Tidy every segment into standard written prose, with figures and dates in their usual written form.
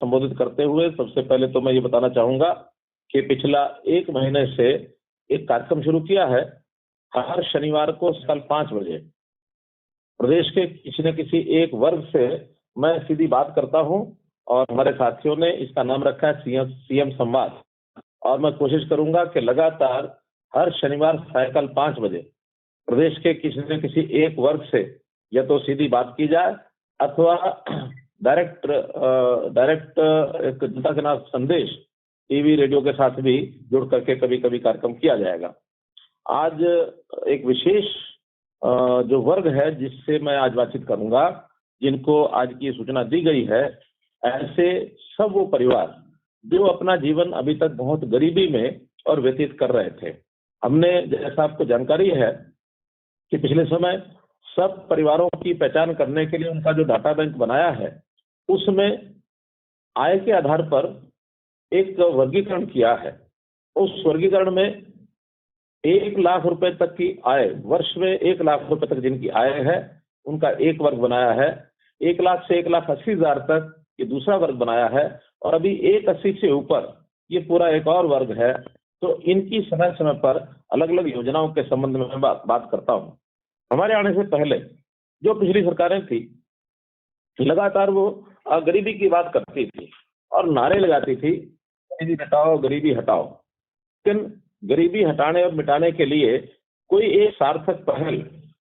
संबोधित करते हुए सबसे पहले तो मैं ये बताना चाहूंगा कि पिछला 1 महीने से एक कार्यक्रम शुरू किया है। हर शनिवार को कल 5 बजे प्रदेश के किसी न किसी एक वर्ग से मैं सीधी बात करता हूं और हमारे साथियों ने इसका नाम रखा है सीएम संवाद। और मैं कोशिश करूंगा कि लगातार हर शनिवार सायंकाल 5 बजे प्रदेश के किसी न किसी एक वर्ग से या तो सीधी बात की जाए अथवा डायरेक्ट एक जनता के नाम संदेश टीवी रेडियो के साथ भी जुड़ करके कभी कभी कार्यक्रम किया जाएगा। आज एक विशेष जो वर्ग है जिससे मैं आज बातचीत करूंगा, जिनको आज की सूचना दी गई है, ऐसे सब वो परिवार जो अपना जीवन अभी तक बहुत गरीबी में और व्यतीत कर रहे थे। हमने, जैसा आपको जानकारी है, कि पिछले समय सब परिवारों की पहचान करने के लिए उनका जो डाटा बैंक बनाया है, उसमें आय के आधार पर एक वर्गीकरण किया है। उस वर्गीकरण में 1 लाख रुपए तक की आय, वर्ष में 1 लाख रुपए तक जिनकी आय है, उनका एक वर्ग बनाया है। 1 लाख से 1,80,000 तक ये दूसरा वर्ग बनाया है, और अभी 1,80 से ऊपर ये पूरा एक और वर्ग है। तो इनकी समय समय पर अलग अलग योजनाओं के संबंध में मैं बात करता हूं। हमारे आने से पहले जो पिछली सरकारें थी, लगातार वो गरीबी की बात करती थी और नारे लगाती थी, गरीबी हटाओ, गरीबी हटाओ। लेकिन गरीबी हटाने और मिटाने के लिए कोई एक सार्थक पहल,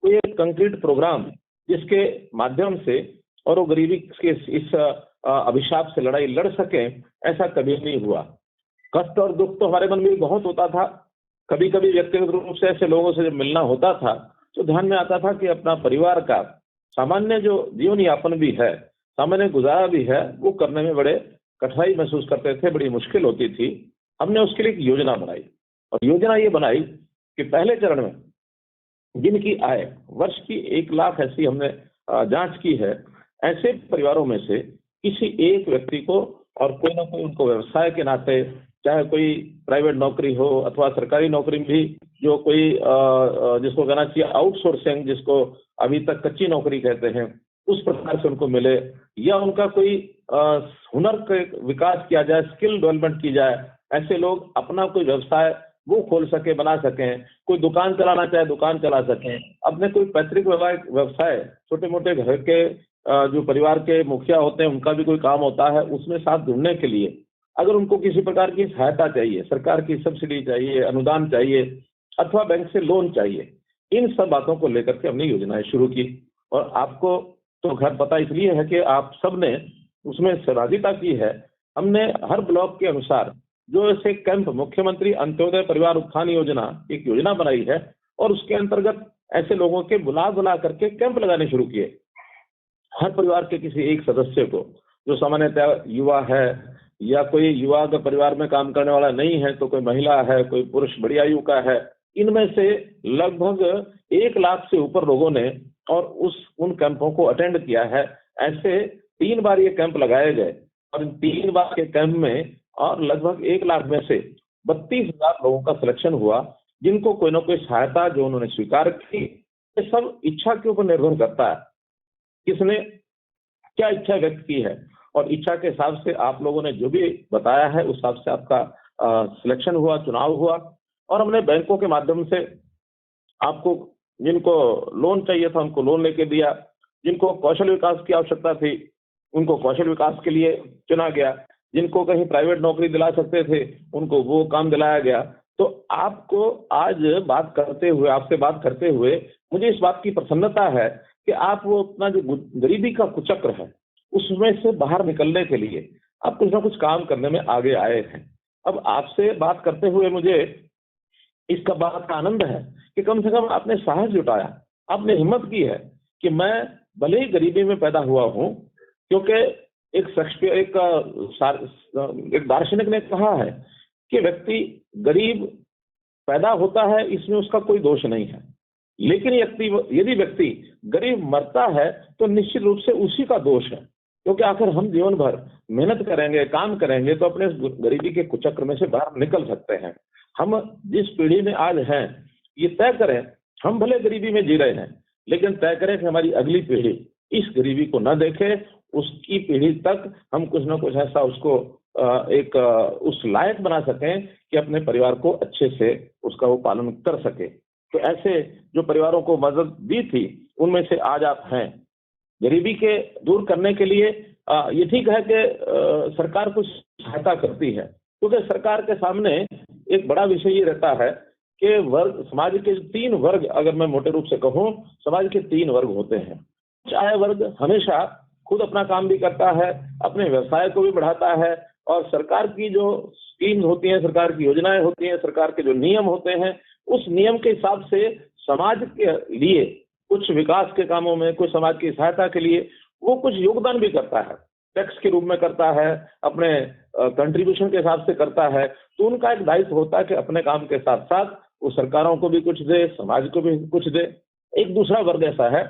कोई एक कंक्रीट प्रोग्राम जिसके माध्यम से और वो गरीबी के इस अभिशाप से लड़ाई लड़ सके, ऐसा कभी नहीं हुआ। कष्ट और दुख तो हमारे मन में भी बहुत होता था। कभी कभी व्यक्तिगत रूप से ऐसे लोगों से जब मिलना होता था तो ध्यान में आता था कि अपना परिवार का सामान्य जो जीवन यापन भी है, सामान्य गुजारा भी है, वो करने में बड़े कठिनाई महसूस करते थे, बड़ी मुश्किल होती थी। हमने उसके लिए एक योजना बनाई, और योजना ये बनाई कि पहले चरण में जिनकी आय वर्ष की 1 लाख, ऐसी हमने जांच की है, ऐसे परिवारों में से किसी एक व्यक्ति को, और कोई ना कोई उनको व्यवसाय के नाते, चाहे कोई प्राइवेट नौकरी हो अथवा सरकारी नौकरी भी, जो कोई जिसको कहना चाहिए आउटसोर्सिंग, जिसको अभी तक कच्ची नौकरी कहते हैं, उस प्रकार से उनको मिले, या उनका कोई हुनर का विकास किया जाए, स्किल डेवलपमेंट की जाए। ऐसे लोग अपना कोई व्यवसाय वो खोल सके, बना सकें। कोई दुकान चलाना चाहे दुकान चला सकें। अपने कोई पैतृक व्यवसाय, छोटे मोटे घर के जो परिवार के मुखिया होते हैं, उनका भी कोई काम होता है, उसमें साथ जुड़ने के लिए अगर उनको किसी प्रकार की सहायता चाहिए, सरकार की सब्सिडी चाहिए, अनुदान चाहिए, अथवा बैंक से लोन चाहिए, इन सब बातों को लेकर के हमने योजनाएं शुरू की। और आपको तो खैर पता इसलिए है कि आप सबने उसमें सहभागिता की है। हमने हर ब्लॉक के अनुसार जो ऐसे कैंप, मुख्यमंत्री अंत्योदय परिवार उत्थान योजना एक योजना बनाई है, और उसके अंतर्गत ऐसे लोगों के बुला करके कैंप लगाने शुरू किए। हर परिवार के किसी एक सदस्य को, जो सामान्यतः युवा है या कोई युवा अगर परिवार में काम करने वाला नहीं है, तो कोई महिला है, कोई पुरुष बड़ी आयु का है, इनमें से लगभग 1 लाख से ऊपर लोगों ने और उन कैंपों को अटेंड किया है। ऐसे 3 बार ये कैंप लगाए गए, और इन 3 बार के कैंप में और लगभग 1 लाख में से 32,000 लोगों का सिलेक्शन हुआ, जिनको कोई ना कोई सहायता जो उन्होंने स्वीकार की। ये सब इच्छा के ऊपर निर्भर करता है, किसने क्या इच्छा व्यक्त की है, और इच्छा के हिसाब से आप लोगों ने जो भी बताया है, उस हिसाब से आपका सिलेक्शन हुआ, चुनाव हुआ। और हमने बैंकों के माध्यम से आपको, जिनको लोन चाहिए था उनको लोन लेके दिया, जिनको कौशल विकास की आवश्यकता थी उनको कौशल विकास के लिए चुना गया, जिनको कहीं प्राइवेट नौकरी दिला सकते थे उनको वो काम दिलाया गया। तो आपको आज बात करते हुए, आपसे बात करते हुए मुझे इस बात की प्रसन्नता है कि आप वो अपना जो गरीबी का कुचक्र है, उसमें से बाहर निकलने के लिए आप कुछ ना कुछ काम करने में आगे आए हैं। अब आपसे बात करते हुए मुझे इसका बात का आनंद है कि कम से कम आपने साहस जुटाया, आपने हिम्मत की है कि मैं भले ही गरीबी में पैदा हुआ हूं, क्योंकि एक दार्शनिक ने कहा है कि व्यक्ति गरीब पैदा होता है, इसमें उसका कोई दोष नहीं है, लेकिन यदि व्यक्ति गरीब मरता है तो निश्चित रूप से उसी का दोष है, क्योंकि आखिर हम जीवन भर मेहनत करेंगे, काम करेंगे तो अपने गरीबी के कुचक्र में से बाहर निकल सकते हैं। हम जिस पीढ़ी में आज हैं, ये तय करें, हम भले गरीबी में जी रहे हैं, लेकिन तय करें कि हमारी अगली पीढ़ी इस गरीबी को न देखे, उसकी पीढ़ी तक हम कुछ ना कुछ ऐसा उसको उस लायक बना सकें कि अपने परिवार को अच्छे से उसका वो पालन कर सके। तो ऐसे जो परिवारों को मदद दी थी, उनमें से आज आप हैं। गरीबी के दूर करने के लिए ये ठीक है कि सरकार कुछ सहायता करती है, क्योंकि सरकार के सामने एक बड़ा विषय ये रहता है कि वर्ग, समाज के 3 वर्ग, अगर मैं मोटे रूप से कहूँ, समाज के 3 वर्ग होते हैं। उच्च आय वर्ग हमेशा खुद अपना काम भी करता है, अपने व्यवसाय को भी बढ़ाता है, और सरकार की जो स्कीम्स होती हैं, सरकार की योजनाएं होती हैं, सरकार के जो नियम होते हैं, उस नियम के हिसाब से समाज के लिए कुछ विकास के कामों में, कुछ समाज की सहायता के लिए वो कुछ योगदान भी करता है, टैक्स के रूप में करता है, अपने कंट्रीब्यूशन के हिसाब से करता है। तो उनका एक दायित्व होता है कि अपने काम के साथ साथ वो सरकारों को भी कुछ दे, समाज को भी कुछ दे। एक दूसरा वर्ग ऐसा है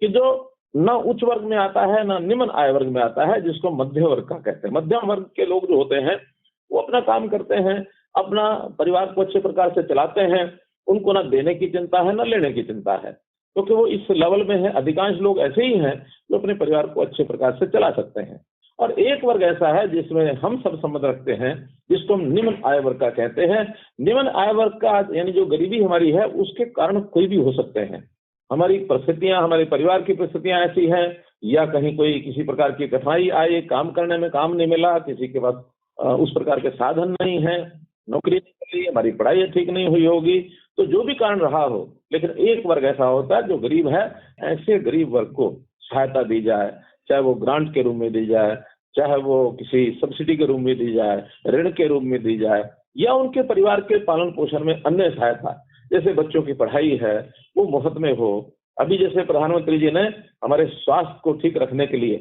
कि जो न उच्च वर्ग में आता है, न निम्न आय वर्ग में आता है, जिसको मध्य वर्ग का कहते हैं। मध्यम वर्ग के लोग जो होते हैं वो अपना काम करते हैं, अपना परिवार को अच्छे प्रकार से चलाते हैं, उनको न देने की चिंता है, न लेने की चिंता है, क्योंकि वो इस लेवल में है। अधिकांश लोग ऐसे ही हैं जो अपने परिवार को अच्छे प्रकार से चला सकते हैं। और एक वर्ग ऐसा है जिसमें हम सब संबंध रखते हैं, जिसको हम निम्न आय वर्ग का कहते हैं। निम्न आय वर्ग का यानी जो गरीबी हमारी है, उसके कारण कोई भी हो सकते हैं। हमारी परिस्थितियां, हमारे परिवार की परिस्थितियां ऐसी हैं, या कहीं कोई किसी प्रकार की कठिनाई आई, काम करने में काम नहीं मिला, किसी के पास उस प्रकार के साधन नहीं है, नौकरी नहीं मिली, हमारी पढ़ाई ठीक नहीं हुई होगी, तो जो भी कारण रहा हो, लेकिन एक वर्ग ऐसा होता है जो गरीब है। ऐसे गरीब वर्ग को सहायता दी जाए, चाहे वो ग्रांट के रूप में दी जाए, चाहे वो किसी सब्सिडी के रूप में दी जाए, ऋण के रूप में दी जाए, या उनके परिवार के पालन पोषण में अन्य सहायता, जैसे बच्चों की पढ़ाई है वो मुफ्त में हो। अभी जैसे प्रधानमंत्री जी ने हमारे स्वास्थ्य को ठीक रखने के लिए,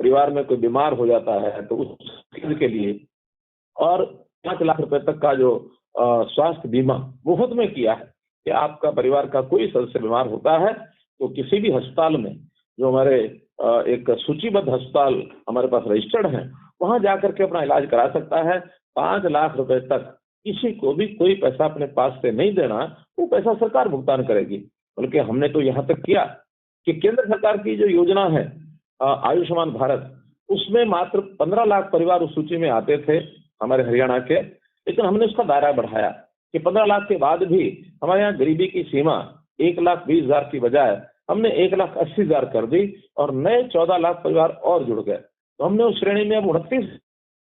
परिवार में कोई बीमार हो जाता है तो उस के लिए और 5 लाख रुपए तक का जो स्वास्थ्य बीमा मुफ्त में किया है, कि आपका परिवार का कोई सदस्य बीमार होता है तो किसी भी अस्पताल में, जो हमारे एक सूचीबद्ध अस्पताल हमारे पास रजिस्टर्ड हैं, वहां जाकर के अपना इलाज करा सकता है। 5 लाख रुपए तक किसी को भी कोई पैसा अपने पास से नहीं देना, वो पैसा सरकार भुगतान करेगी। बल्कि हमने तो यहाँ तक किया कि केंद्र सरकार की जो योजना है आयुष्मान भारत, उसमें मात्र 15 लाख परिवार उस सूची में आते थे हमारे हरियाणा के, लेकिन हमने उसका दायरा बढ़ाया कि 15 लाख के बाद भी हमारे यहाँ गरीबी की सीमा 1,20,000 की बजाय हमने 1,80,000 कर दी, और नए 14 लाख परिवार और जुड़ गए। तो हमने उस श्रेणी में अब 29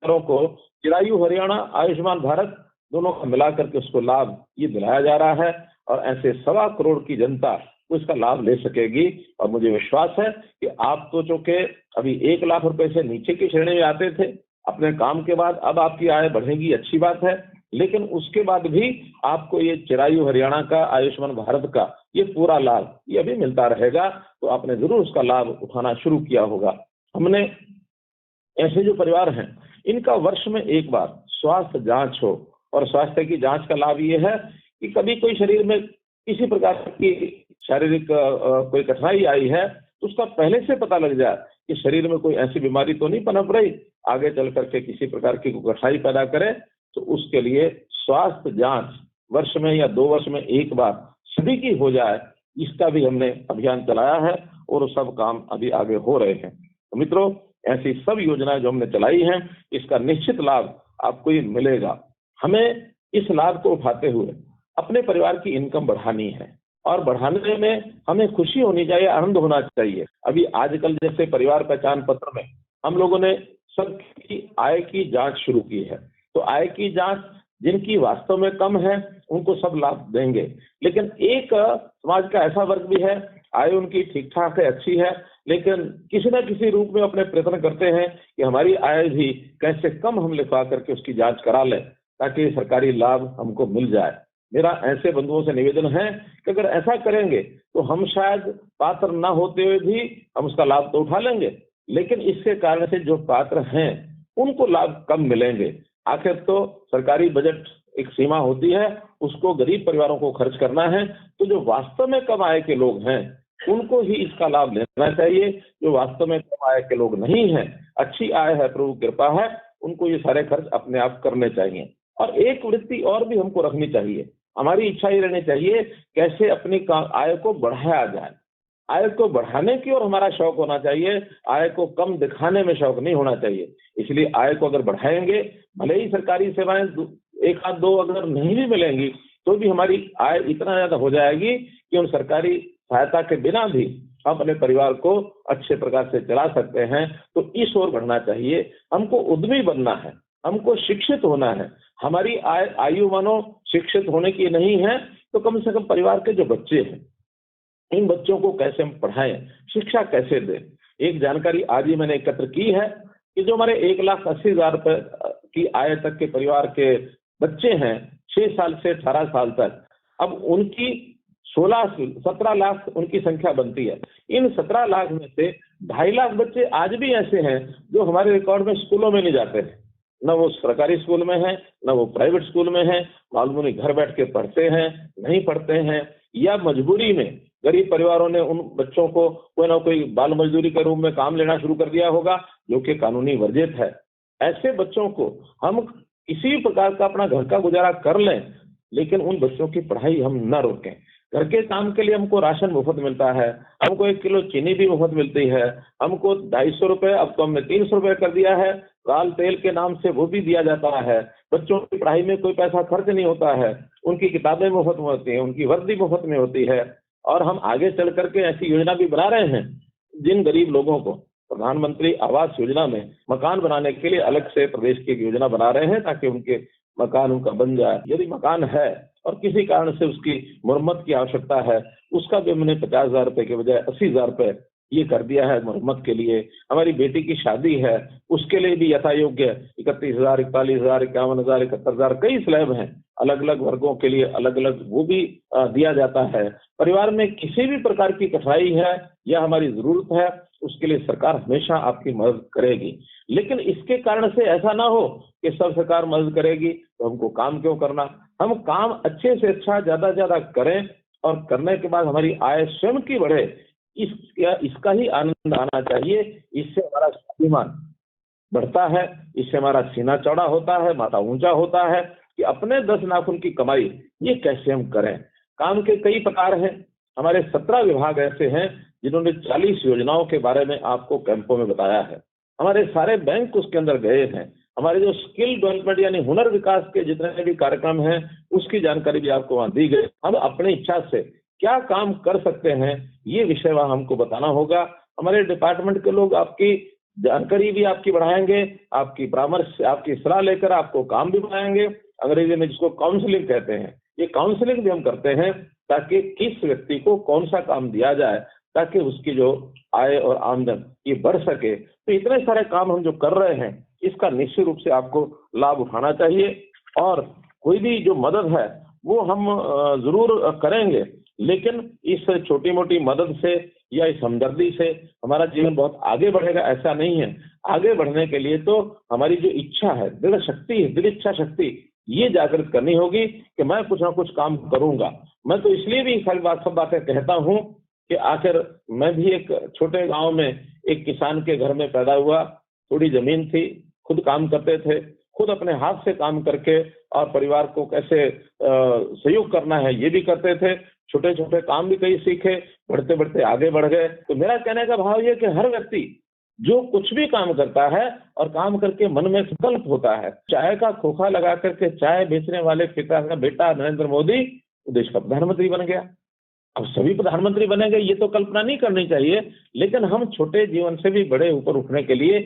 को चिरायु हरियाणा आयुष्मान भारत दोनों का मिला करके उसको लाभ ये दिलाया जा रहा है, और ऐसे 1.25 करोड़ की जनता उसका लाभ ले सकेगी। और मुझे विश्वास है कि आप तो चूंकि अभी 1 लाख रुपए से नीचे की श्रेणी में आते थे, अपने काम के बाद अब आपकी आय बढ़ेगी, अच्छी बात है, लेकिन उसके बाद भी आपको ये चिरायु हरियाणा का आयुष्मान भारत का ये पूरा लाभ ये अभी मिलता रहेगा। तो आपने जरूर उसका लाभ उठाना शुरू किया होगा। हमने ऐसे जो परिवार हैं, इनका वर्ष में एक बार स्वास्थ्य जांच हो, और स्वास्थ्य की जांच का लाभ ये है कि कभी कोई शरीर में किसी प्रकार की शारीरिक कोई कठिनाई आई है तो उसका पहले से पता लग जाए कि शरीर में कोई ऐसी बीमारी तो नहीं पनप रही, आगे चल करके किसी प्रकार की कठिनाई पैदा करे। तो उसके लिए स्वास्थ्य जांच वर्ष में या 2 वर्ष में एक बार सभी की हो जाए, इसका भी हमने अभियान चलाया है, और सब काम अभी आगे हो रहे हैं। तो मित्रों, ऐसी सब योजनाएं जो हमने चलाई हैं, इसका निश्चित लाभ आपको ये मिलेगा। हमें इस लाभ को उठाते हुए अपने परिवार की इनकम बढ़ानी है, और बढ़ाने में हमें खुशी होनी चाहिए, आनंद होना चाहिए। अभी आजकल जैसे परिवार पहचान पत्र में हम लोगों ने सबकी आय की जांच शुरू की है, तो आय की जांच जिनकी वास्तव में कम है उनको सब लाभ देंगे, लेकिन एक समाज का ऐसा वर्ग भी है, आय उनकी ठीक ठाक है, अच्छी है, लेकिन किसी न किसी रूप में अपने प्रयत्न करते हैं कि हमारी आय भी कैसे कम हम लिखवा करके उसकी जांच करा लें, ताकि सरकारी लाभ हमको मिल जाए। मेरा ऐसे बंधुओं से निवेदन है कि अगर ऐसा करेंगे तो हम शायद पात्र न होते हुए भी हम उसका लाभ तो उठा लेंगे, लेकिन इसके कारण से जो पात्र हैं उनको लाभ कम मिलेंगे। आखिर तो सरकारी बजट एक सीमा होती है, उसको गरीब परिवारों को खर्च करना है, तो जो वास्तव में कम आय के लोग हैं उनको ही इसका लाभ लेना चाहिए। जो वास्तव में कम आय के लोग नहीं हैं, अच्छी आय है, प्रभु कृपा है, उनको ये सारे खर्च अपने आप करने चाहिए। और एक वृत्ति और भी हमको रखनी चाहिए, हमारी इच्छा ये रहनी चाहिए कैसे अपनी आय को बढ़ाया जाए। आय को बढ़ाने की ओर हमारा शौक होना चाहिए, आय को कम दिखाने में शौक नहीं होना चाहिए। इसलिए आय को अगर बढ़ाएंगे, भले ही सरकारी सेवाएं एक आध दो अगर नहीं भी मिलेंगी तो भी हमारी आय इतना ज्यादा हो जाएगी कि हम सरकारी सहायता के बिना भी हम अपने परिवार को अच्छे प्रकार से चला सकते हैं। तो इस ओर बढ़ना चाहिए। हमको उद्यमी बनना है, हमको शिक्षित होना है। हमारी आयु मानो शिक्षित होने की नहीं है तो कम से कम परिवार के जो बच्चे हैं, इन बच्चों को कैसे हम पढ़ाएं, शिक्षा कैसे दें। एक जानकारी आज ही मैंने एकत्र की है कि जो हमारे 1,80,000 रुपए की आय तक के परिवार के बच्चे हैं, 6 साल से 18 साल तक, अब उनकी 17 लाख उनकी संख्या बनती है। इन 17 लाख में से 2.5 लाख बच्चे आज भी ऐसे हैं जो हमारे रिकॉर्ड में स्कूलों में नहीं जाते हैं। न वो सरकारी स्कूल में है, न वो प्राइवेट स्कूल में है। मालूम नहीं घर बैठ के पढ़ते हैं, नहीं पढ़ते हैं, या मजबूरी में गरीब परिवारों ने उन बच्चों को कोई ना कोई बाल मजदूरी के रूप में काम लेना शुरू कर दिया होगा, जो कि कानूनी वर्जित है। ऐसे बच्चों को हम किसी भी प्रकार का अपना घर का गुजारा कर लें, लेकिन उन बच्चों की पढ़ाई हम न रोकें। घर के काम के लिए हमको राशन मुफ्त मिलता है, हमको 1 किलो चीनी भी मुफ्त मिलती है, हमको 250 रुपए, अब तो हमने 300 रुपए कर दिया है, लाल तेल के नाम से वो भी दिया जाता है। बच्चों की पढ़ाई में कोई पैसा खर्च नहीं होता है, उनकी किताबें मुफ्त में होती हैं, उनकी वर्दी मुफ्त में होती है। और हम आगे चल करके ऐसी योजना भी बना रहे हैं, जिन गरीब लोगों को प्रधानमंत्री आवास योजना में मकान बनाने के लिए अलग से प्रदेश की एक योजना बना रहे हैं, ताकि उनके मकान उनका बन जाए। यदि मकान है और किसी कारण से उसकी मरम्मत की आवश्यकता है, उसका भी हमने 50,000 रुपए के बजाय 80,000 रुपए ये कर दिया है मरम्मत के लिए। हमारी बेटी की शादी है, उसके लिए भी यथा योग्य 31,000, 41,000, 51,000, 71,000 कई स्लैब हैं, अलग अलग वर्गों के लिए अलग अलग वो भी दिया जाता है। परिवार में किसी भी प्रकार की कठिनाई है या हमारी जरूरत है, उसके लिए सरकार हमेशा आपकी मदद करेगी। लेकिन इसके कारण से ऐसा ना हो कि सब सरकार मदद करेगी तो हमको काम क्यों करना। हम काम अच्छे से अच्छा ज्यादा ज्यादा करें, और करने के बाद हमारी आय स्वयं की बढ़े, इसका ही आनंद आना चाहिए। इससे हमारा स्वाभिमान बढ़ता है, इससे हमारा सीना चौड़ा होता है, माथा ऊंचा होता है कि अपने 10 नाखून की कमाई ये कैसे हम करें। काम के कई प्रकार हैं। हमारे 17 विभाग ऐसे हैं जिन्होंने 40 योजनाओं के बारे में आपको कैंपों में बताया है। हमारे सारे बैंक उसके अंदर गए हैं। हमारे जो स्किल डेवलपमेंट यानी हुनर विकास के जितने भी कार्यक्रम हैं, उसकी जानकारी भी आपको वहां दी गई। हम अपनी इच्छा से क्या काम कर सकते हैं, ये विषय वहां हमको बताना होगा। हमारे डिपार्टमेंट के लोग आपकी जानकारी भी आपकी बढ़ाएंगे, आपकी परामर्श, आपकी सलाह लेकर आपको काम भी बनाएंगे। अंग्रेजी में जिसको काउंसलिंग कहते हैं, ये काउंसलिंग भी हम करते हैं, ताकि किस व्यक्ति को कौन सा काम दिया जाए, ताकि उसकी जो आय और आमदन ये बढ़ सके। तो इतने सारे काम हम जो कर रहे हैं, इसका निश्चित रूप से आपको लाभ उठाना चाहिए। और कोई भी जो मदद है वो हम जरूर करेंगे, लेकिन इस छोटी मोटी मदद से या इस हमदर्दी से हमारा जीवन बहुत आगे बढ़ेगा ऐसा नहीं है। आगे बढ़ने के लिए तो हमारी जो इच्छा है, दृढ़ शक्ति है, दृढ़ इच्छा शक्ति, ये जागृत करनी होगी कि मैं कुछ ना कुछ काम करूंगा। मैं तो इसलिए भी सब बातें कहता हूं कि आखिर मैं भी एक छोटे गांव में एक किसान के घर में पैदा हुआ, थोड़ी जमीन थी, खुद काम करते थे, खुद अपने हाथ से काम करके और परिवार को कैसे सहयोग करना है ये भी करते थे। छोटे छोटे काम भी कई सीखे, बढ़ते बढ़ते आगे बढ़ गए। तो मेरा कहने का भाव ये कि हर व्यक्ति जो कुछ भी काम करता है और काम करके मन में संकल्प होता है, चाय का खोखा लगा करके चाय बेचने वाले पिता का बेटा नरेंद्र मोदी देश का प्रधानमंत्री बन गया। अब सभी प्रधानमंत्री बनेंगे ये तो कल्पना नहीं करनी चाहिए, लेकिन हम छोटे जीवन से भी बड़े ऊपर उठने के लिए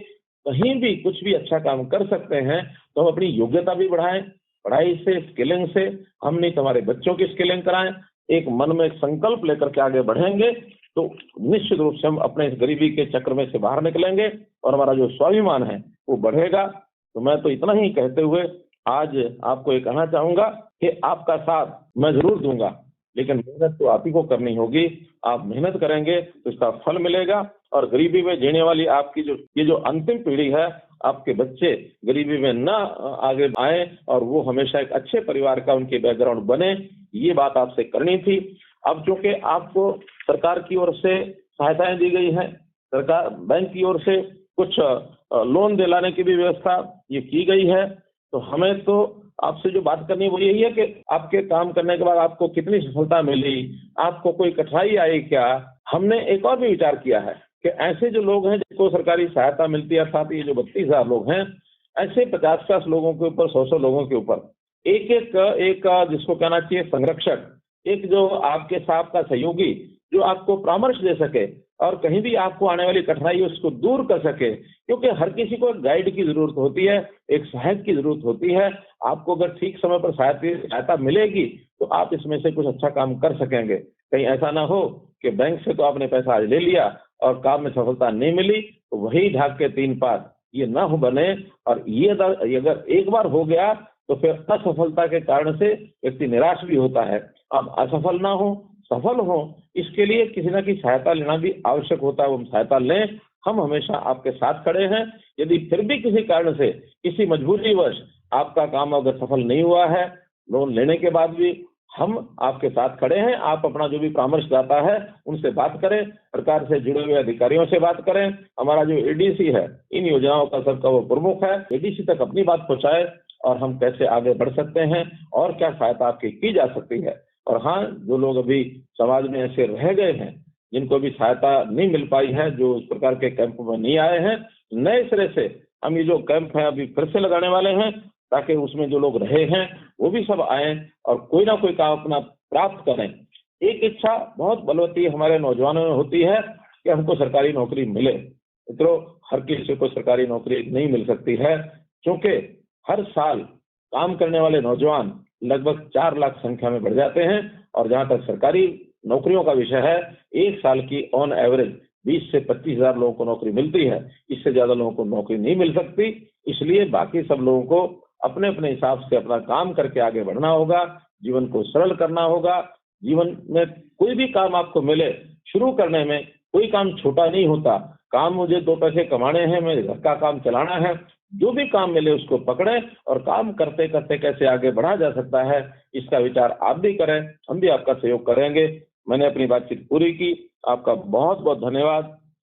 कहीं भी कुछ भी अच्छा काम कर सकते हैं। तो हम अपनी योग्यता भी बढ़ाएं, पढ़ाई से, स्किलिंग से। हम नहीं तो हमारे बच्चों की स्किलिंग कराएं। एक मन में एक संकल्प लेकर के आगे बढ़ेंगे तो निश्चित रूप से हम अपने इस गरीबी के चक्र में से बाहर निकलेंगे और हमारा जो स्वाभिमान है वो बढ़ेगा। तो मैं तो इतना ही कहते हुए आज आपको ये कहना चाहूंगा कि आपका साथ मैं जरूर दूंगा, लेकिन मेहनत तो आप ही को करनी होगी। आप मेहनत करेंगे तो इसका फल मिलेगा। और गरीबी में जीने वाली आपकी ये जो अंतिम पीढ़ी है, आपके बच्चे गरीबी में न आगे आए और वो हमेशा एक अच्छे परिवार का उनके बैकग्राउंड बने, ये बात आपसे करनी थी। अब चूंकि आपको सरकार की ओर से सहायताएं दी गई हैं, सरकार बैंक की ओर से कुछ लोन दिलाने की भी व्यवस्था ये की गई है, तो हमें तो आपसे जो बात करनी है वो यही है कि आपके काम करने के बाद आपको कितनी सफलता मिली, आपको कोई कठिनाई आई क्या। हमने एक और भी विचार किया है कि ऐसे जो लोग हैं जिनको सरकारी सहायता मिलती है, अर्थात ये जो 32,000 लोग हैं, ऐसे 50-50 लोगों के ऊपर, 100-100 लोगों के ऊपर एक जिसको कहना चाहिए संरक्षक, एक जो आपके साथ का सहयोगी, जो आपको परामर्श दे सके और कहीं भी आपको आने वाली कठिनाई उसको दूर कर सके। क्योंकि हर किसी को एक गाइड की जरूरत होती है, एक सहायक की जरूरत होती है। आपको अगर ठीक समय पर सहायता मिलेगी तो आप इसमें से कुछ अच्छा काम कर सकेंगे। कहीं ऐसा ना हो कि बैंक से तो आपने पैसा आज ले लिया और काम में सफलता नहीं मिली तो वही ढाक के 3 पात, ये ना हो बने। और ये अगर एक बार हो गया तो फिर असफलता के कारण से व्यक्ति निराश भी होता है। अब असफल ना हो, सफल हो, इसके लिए किसी न किसी सहायता लेना भी आवश्यक होता है। वो हम सहायता लें, हम हमेशा आपके साथ खड़े हैं। यदि फिर भी किसी कारण से, किसी मजबूरीवश आपका काम अगर सफल नहीं हुआ है, लोन लेने के बाद भी हम आपके साथ खड़े हैं। आप अपना जो भी परामर्शदाता है उनसे बात करें, सरकार से जुड़े हुए अधिकारियों से बात करें। हमारा जो एडीसी है इन योजनाओं का सबका वो प्रमुख है, एडीसी तक अपनी बात पहुंचाए और हम कैसे आगे बढ़ सकते हैं और क्या सहायता आपकी की जा सकती है। और हाँ, जो लोग अभी समाज में ऐसे रह गए हैं जिनको भी सहायता नहीं मिल पाई है, जो इस प्रकार के कैंप में नहीं आए हैं, नए सिरे से हम ये जो कैंप है अभी फिर से लगाने वाले हैं, ताकि उसमें जो लोग रहे हैं वो भी सब आए और कोई ना कोई काम अपना प्राप्त करें। एक इच्छा बहुत बलवती हमारे नौजवानों में होती है कि हमको सरकारी नौकरी मिले। मित्रों, हर किसी को सरकारी नौकरी नहीं मिल सकती है, क्योंकि हर साल काम करने वाले नौजवान लगभग 4 लाख संख्या में बढ़ जाते हैं। और जहां तक सरकारी नौकरियों का विषय है, एक साल की ऑन एवरेज 20 से 25,000 लोगों को नौकरी मिलती है। इससे ज्यादा लोगों को नौकरी नहीं मिल सकती। इसलिए बाकी सब लोगों को अपने अपने हिसाब से अपना काम करके आगे बढ़ना होगा, जीवन को सरल करना होगा। जीवन में कोई भी काम आपको मिले, शुरू करने में कोई काम छोटा नहीं होता। काम मुझे 2 पैसे कमाने हैं, मेरे घर का काम चलाना है, जो भी काम मिले उसको पकड़े और काम करते करते कैसे आगे बढ़ा जा सकता है, इसका विचार आप भी करें, हम भी आपका सहयोग करेंगे। मैंने अपनी बातचीत पूरी की। आपका बहुत बहुत धन्यवाद।